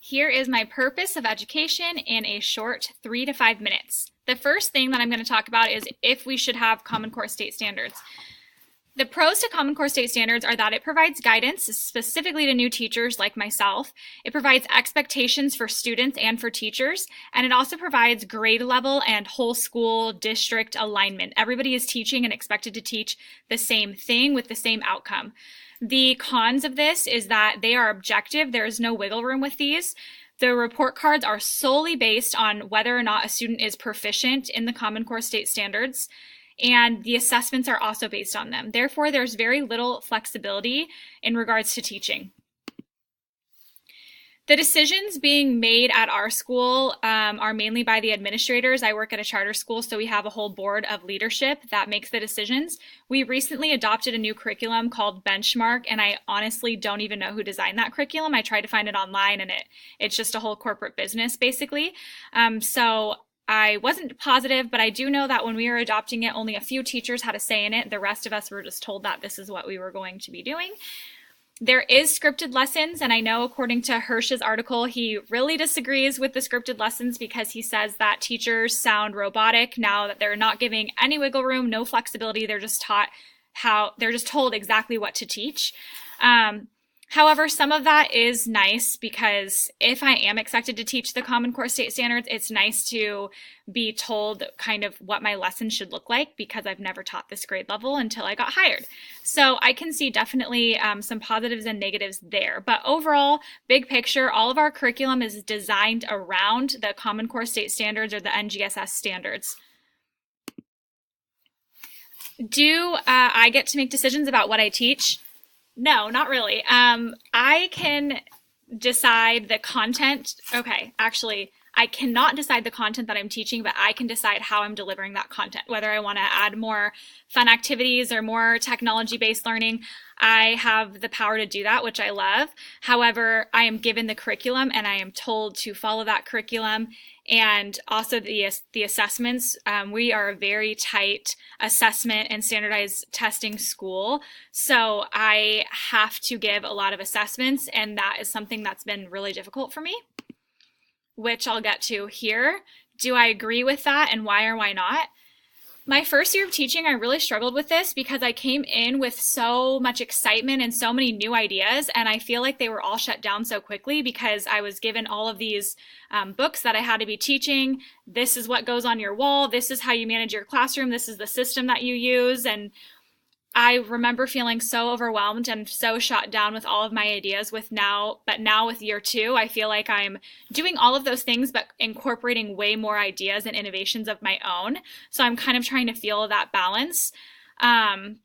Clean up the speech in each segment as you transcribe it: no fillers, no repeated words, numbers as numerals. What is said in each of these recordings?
Here is my purpose of education in a short 3 to 5 minutes. The first thing that I'm going to talk about is if we should have Common Core state standards. The pros to Common Core state standards are that it provides guidance specifically to new teachers like myself. It provides expectations for students and for teachers, and it also provides grade level and whole school district alignment. Everybody is teaching and expected to teach the same thing with the same outcome. The cons of this is that they are objective. There is no wiggle room with these. The report cards are solely based on whether or not a student is proficient in the Common Core state standards, and the assessments are also based on them. Therefore, there's very little flexibility in regards to teaching. The decisions being made at our school are mainly by the administrators. I work at a charter school, so we have a whole board of leadership that makes the decisions. We recently adopted a new curriculum called Benchmark, and I honestly don't even know who designed that curriculum. I tried to find it online, and it's just a whole corporate business, basically. So I wasn't positive, but I do know that when we were adopting it, only a few teachers had a say in it. The rest of us were just told that this is what we were going to be doing. There is scripted lessons, and I know according to Hirsch's article, he really disagrees with the scripted lessons because he says that teachers sound robotic now that they're not giving any wiggle room, no flexibility. They're just told exactly what to teach. However, some of that is nice because if I am expected to teach the Common Core state standards, it's nice to be told kind of what my lesson should look like because I've never taught this grade level until I got hired. So I can see definitely some positives and negatives there. But overall, big picture, all of our curriculum is designed around the Common Core state standards or the NGSS standards. Do I get to make decisions about what I teach? No, not really. I can decide the content. Okay, actually, I cannot decide the content that I'm teaching, but I can decide how I'm delivering that content, whether I want to add more fun activities or more technology-based learning. I have the power to do that, which I love. However, I am given the curriculum and I am told to follow that curriculum. And also the assessments. We are a very tight assessment and standardized testing school. So I have to give a lot of assessments, and that is something that's been really difficult for me, which I'll get to here. Do I agree with that, and why or why not? My first year of teaching, I really struggled with this because I came in with so much excitement and so many new ideas, and I feel like they were all shut down so quickly because I was given all of these books that I had to be teaching. This is what goes on your wall. This is how you manage your classroom. This is the system that you use. And I remember feeling so overwhelmed and so shot down with all of my ideas but now with year two, I feel like I'm doing all of those things, but incorporating way more ideas and innovations of my own. So I'm kind of trying to feel that balance. I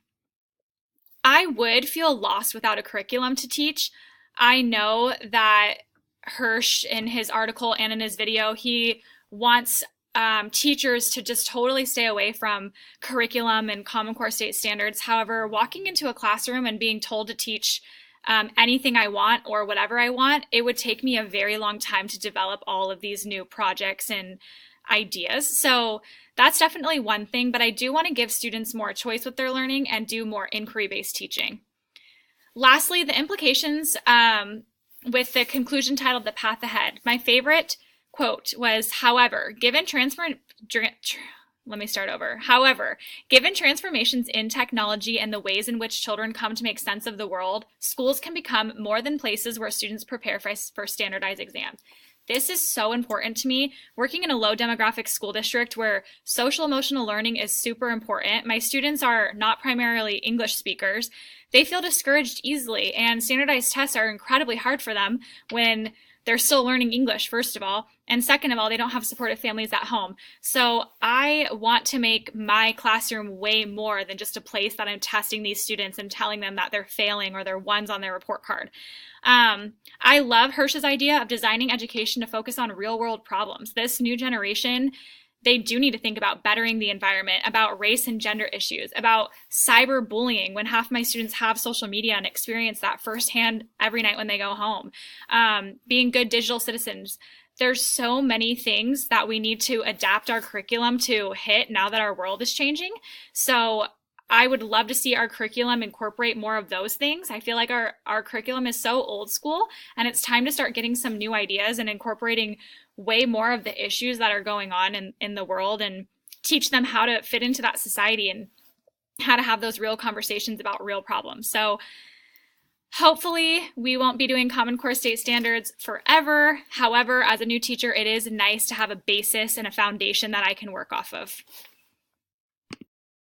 would feel lost without a curriculum to teach. I know that Hirsch in his article and in his video, he wants teachers to just totally stay away from curriculum and Common Core state standards. However, walking into a classroom and being told to teach anything I want or whatever I want, it would take me a very long time to develop all of these new projects and ideas. So that's definitely one thing, but I do want to give students more choice with their learning and do more inquiry-based teaching. Lastly, the implications with the conclusion titled The Path Ahead. My favorite quote was, however, given transformations in technology and the ways in which children come to make sense of the world, schools can become more than places where students prepare for standardized exams. This is so important to me. Working in a low demographic school district where social emotional learning is super important, my students are not primarily English speakers. They feel discouraged easily, and standardized tests are incredibly hard for them when they're still learning English, first of all, and second of all, they don't have supportive families at home. So I want to make my classroom way more than just a place that I'm testing these students and telling them that they're failing or they're ones on their report card. I love Hirsch's idea of designing education to focus on real-world problems. This new generation, they do need to think about bettering the environment, about race and gender issues, about cyberbullying when half my students have social media and experience that firsthand every night when they go home, being good digital citizens. There's so many things that we need to adapt our curriculum to hit now that our world is changing. So I would love to see our curriculum incorporate more of those things. I feel like our curriculum is so old school, and it's time to start getting some new ideas and incorporating way more of the issues that are going on in the world, and teach them how to fit into that society and how to have those real conversations about real problems. So hopefully we won't be doing Common Core state standards forever. However, as a new teacher, it is nice to have a basis and a foundation that I can work off of.